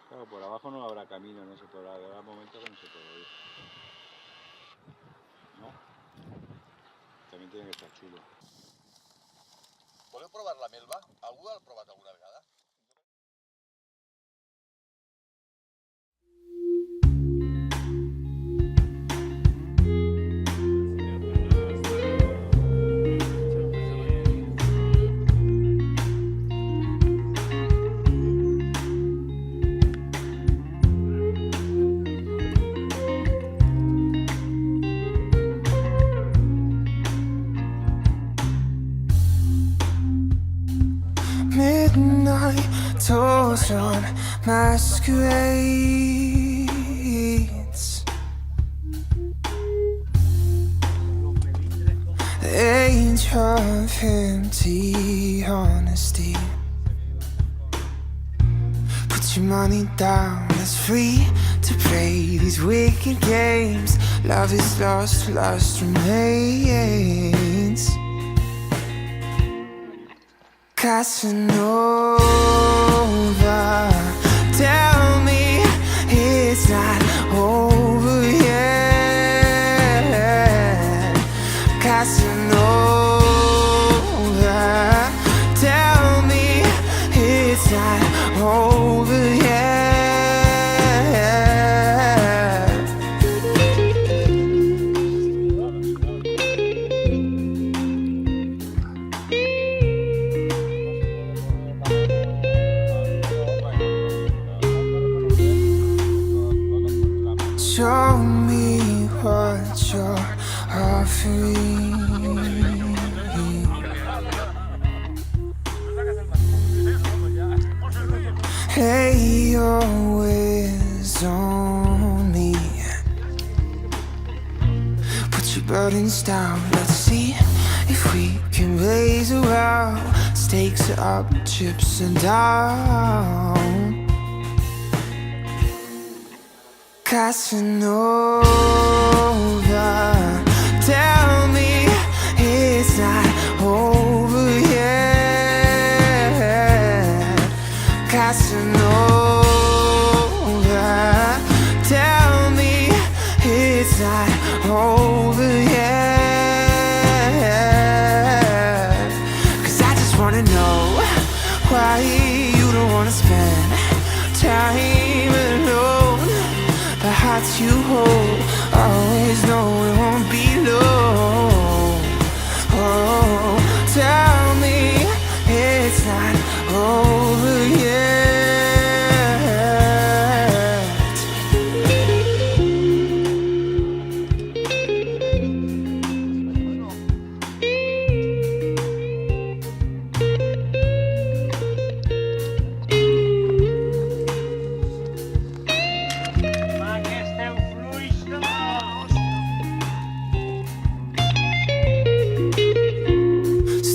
Claro, por abajo no habrá camino, no se podrá, habrá momentos que no se puede ir. ¿No? También tiene que estar chulo. Voleu provar la melva? Algú l'ha provat alguna vegada? Midnight tours on masquerades. The age of empty honesty. Put your money down, it's free to play these wicked games. Love is lost, lust remains. Casanova, tell me it's not over yet. Casanova, tell me it's not over yet. Show me what you're offering. Lay your ways on me. Put your burdens down. Let's see if we can raise a row. Stakes are up, chips are down. Casanova, tell me it's not over yet. Casanova, tell me it's not over yet. 'Cause I just wanna know why you don't wanna spend time alone. The hearts you hold, always know it won't be long. Oh, tell me it's not over yet.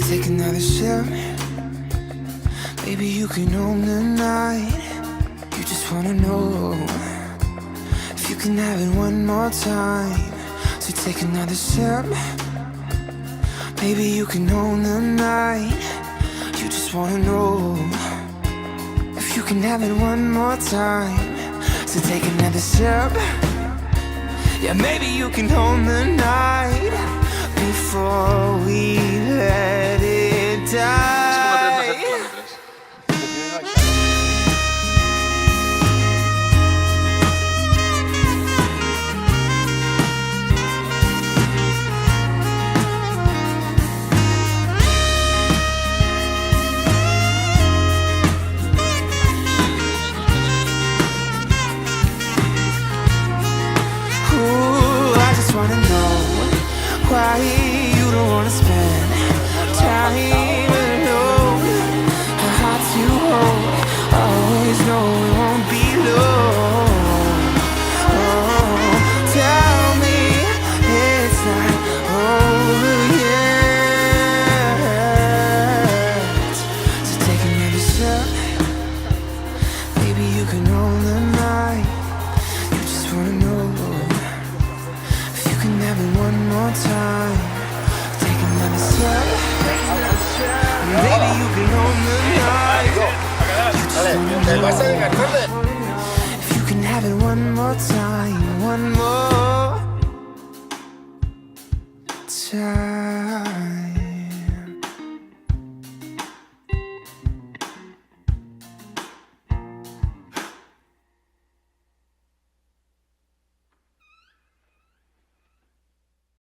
Take another sip. Maybe you can own the night. You just wanna know if you can have it one more time. So take another sip. Maybe you can own the night. You just wanna know if you can have it one more time. So take another sip. Yeah, maybe you can own the night before we let it die. Ooh, I just wanna know why you don't wanna spend time alone. The hearts you hold, always know it won't be long. Oh, tell me it's not over yet. So take another sip. Maybe you can own the night. You just wanna know more time. Take another step. Maybe you can own the night. You just wanna El Barça de Garcarte. know if you can have it one more time, one more time.